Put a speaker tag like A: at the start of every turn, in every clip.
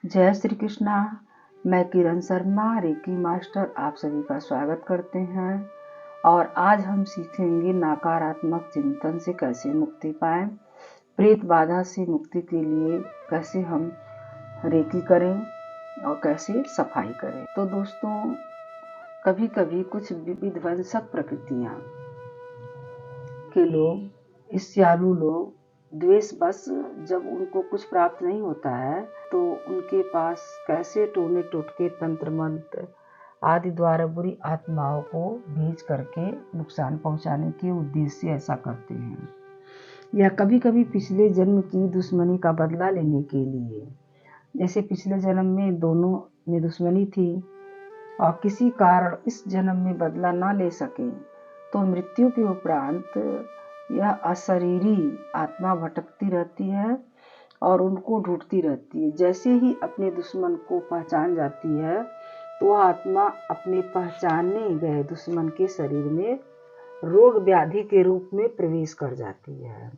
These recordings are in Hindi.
A: जय श्री कृष्णा। मैं किरण शर्मा रेकी मास्टर आप सभी का स्वागत करते हैं। और आज हम सीखेंगे नकारात्मक चिंतन से कैसे मुक्ति पाएं, प्रेत बाधा से मुक्ति के लिए कैसे हम रेकी करें और कैसे सफाई करें। तो दोस्तों, कभी कभी कुछ विध्वंसक प्रकृतियां के लोग, ईर्ष्यालु लोग, द्वेषवश जब उनको कुछ प्राप्त नहीं होता है तो उनके पास कैसे टोने टोटके तंत्र मंत्र आदि द्वारा बुरी आत्माओं को भेज करके नुकसान पहुंचाने के उद्देश्य से ऐसा करते हैं, या कभी कभी पिछले जन्म की दुश्मनी का बदला लेने के लिए। जैसे पिछले जन्म में दोनों में दुश्मनी थी और किसी कारण इस जन्म में बदला ना ले सके तो मृत्यु के उपरांत यह अशरीरी आत्मा भटकती रहती है और उनको ढूंढती रहती है। जैसे ही अपने दुश्मन को पहचान जाती है तो वह आत्मा अपने पहचाने गए दुश्मन के शरीर में रोग व्याधि के रूप में प्रवेश कर जाती है,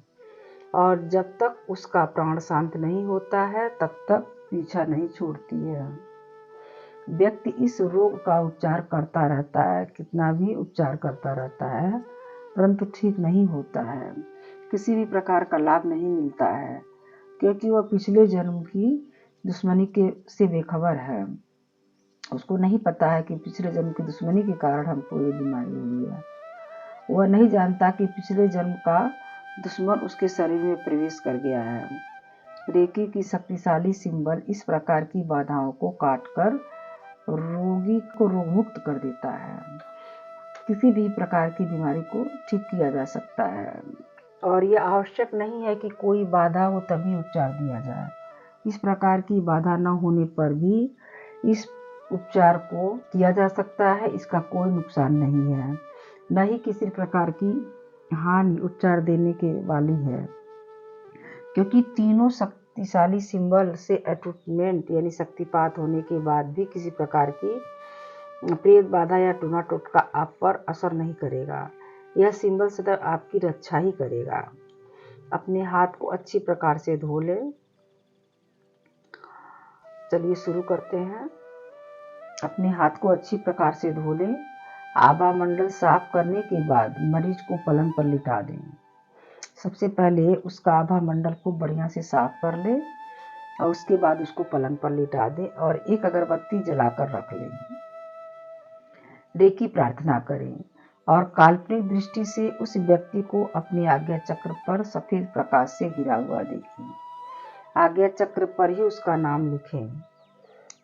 A: और जब तक उसका प्राण शांत नहीं होता है तब तक पीछा नहीं छोड़ती है। व्यक्ति इस रोग का उपचार करता रहता है, कितना भी उपचार करता रहता है, परंतु ठीक नहीं होता है, किसी भी प्रकार का लाभ नहीं मिलता है, क्योंकि वह पिछले जन्म की दुश्मनी के से बेखबर है। उसको नहीं पता है कि पिछले जन्म की दुश्मनी के कारण हमको ये बीमारी हुई है। वह नहीं जानता कि पिछले जन्म का दुश्मन उसके शरीर में प्रवेश कर गया है। रेकी की शक्तिशाली सिंबल इस प्रकार की बाधाओं को काटकर रोगी को रोग मुक्त कर देता है। किसी भी प्रकार की बीमारी को ठीक किया जा सकता है, और यह आवश्यक नहीं है कि कोई बाधा हो तभी उपचार दिया जाए। इस प्रकार की बाधा न होने पर भी इस उपचार को किया जा सकता है, इसका कोई नुकसान नहीं है, न ही किसी प्रकार की हानि उपचार देने के वाली है, क्योंकि तीनों शक्तिशाली सिंबल से अटैचमेंट यानी शक्तिपात होने के बाद भी किसी प्रकार की प्रेत बाधा या टूना टोटका आप पर असर नहीं करेगा। यह सिंबल सदैव आपकी रक्षा ही करेगा। अपने हाथ को अच्छी प्रकार से धो लें। चलिए शुरू करते हैं। अपने हाथ को अच्छी प्रकार से धो लें। आभा मंडल साफ करने के बाद मरीज को पलंग पर लिटा दें। सबसे पहले उसका आभा मंडल को बढ़िया से साफ कर लें और उसके बाद उसको पलंग पर लिटा दें और एक अगरबत्ती जलाकर रख लें। रेकी प्रार्थना करें और काल्पनिक दृष्टि से उस व्यक्ति को अपने आज्ञा चक्र पर सफेद प्रकाश से घिरा हुआ देखें। आज्ञा चक्र पर ही उसका नाम लिखें।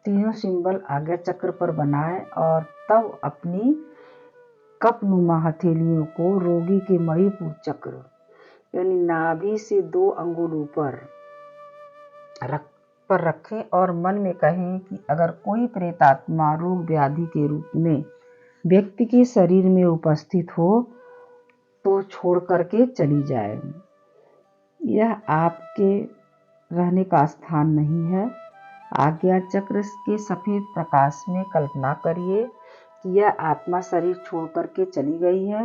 A: तीनों सिंबल आज्ञा चक्र पर बनाएं और तब अपनी कपनुमा हथेलियों को रोगी के मणिपुर चक्र यानी नाभि से 2 अंगुल ऊपर रखें और मन में कहें कि अगर कोई प्रेतात्मा रोग व्याधि के रूप में व्यक्ति के शरीर में उपस्थित हो तो छोड़ करके चली जाए। यह आपके रहने का स्थान नहीं है। आज्ञा चक्र के सफेद प्रकाश में कल्पना करिए कि यह आत्मा शरीर छोड़ करके चली गई है।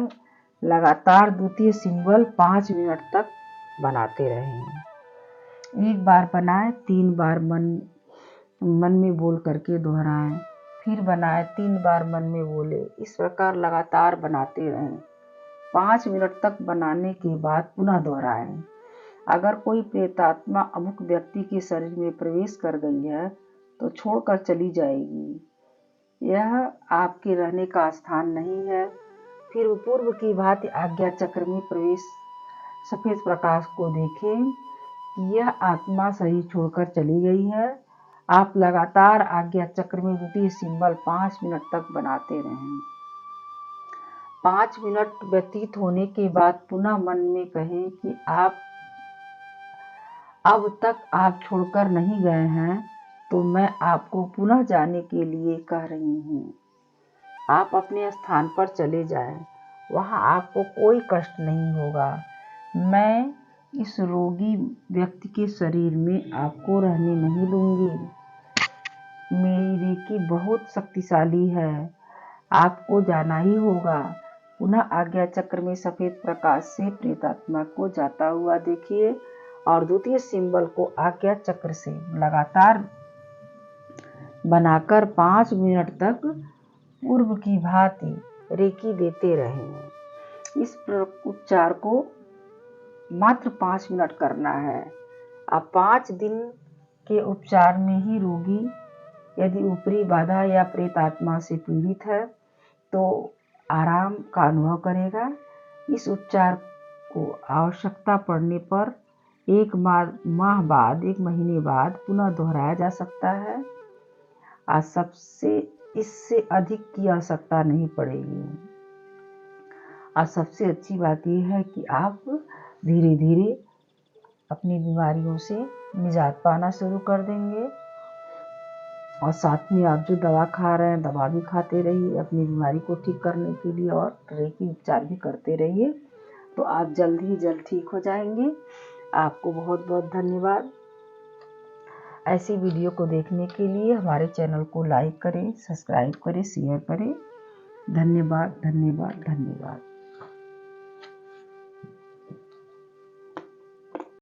A: लगातार द्वितीय सिंबल 5 मिनट तक बनाते रहें। एक बार बनाएं, 3 बार मन में बोल करके दोहराएं, फिर बनाएं, 3 बार मन में बोले। इस प्रकार लगातार बनाते रहें। 5 मिनट तक बनाने के बाद पुनः दोहराएं। अगर कोई प्रेतात्मा अमुक व्यक्ति के शरीर में प्रवेश कर गई है तो छोड़कर चली जाएगी। यह आपके रहने का स्थान नहीं है। फिर पूर्व की भांति आज्ञा चक्र में प्रवेश सफेद प्रकाश को देखें कि यह आत्मा शरीर छोड़कर चली गई है। आप लगातार आज्ञा चक्र में द्वितीय सिंबल 5 मिनट तक बनाते रहें। 5 मिनट व्यतीत होने के बाद पुनः मन में कहें कि अब तक आप छोड़कर नहीं गए हैं तो मैं आपको पुनः जाने के लिए कह रही हूँ। आप अपने स्थान पर चले जाएं, वहाँ आपको कोई कष्ट नहीं होगा। मैं इस रोगी व्यक्ति के शरीर में आपको रहने नहीं दूंगी। मेरी रेकी बहुत शक्तिशाली है, आपको जाना ही होगा। पुनः आज्ञा चक्र में सफेद प्रकाश से प्रेतात्मा को जाता हुआ देखिए और द्वितीय सिंबल को आज्ञा चक्र से लगातार बनाकर 5 मिनट तक पूर्व की भांति रेकी देते रहें। इस उपचार को मात्र 5 मिनट करना है। अब 5 दिन के उपचार में ही रोगी यदि ऊपरी बाधा या प्रेत आत्मा से पीड़ित है तो आराम का अनुभव करेगा। इस उपचार को आवश्यकता पड़ने पर 1 महीने बाद पुनः दोहराया जा सकता है। इससे अधिक की आवश्यकता नहीं पड़ेगी। और सबसे अच्छी बात यह है कि आप धीरे धीरे अपनी बीमारियों से निजात पाना शुरू कर देंगे। और साथ में आप जो दवा खा रहे हैं, दवा भी खाते रहिए अपनी बीमारी को ठीक करने के लिए, और रेकी उपचार भी करते रहिए, तो आप जल्द ही जल्द ठीक हो जाएंगे। आपको बहुत बहुत धन्यवाद। ऐसी वीडियो को देखने के लिए हमारे चैनल को लाइक करें, सब्सक्राइब करें, शेयर करें। धन्यवाद, धन्यवाद, धन्यवाद।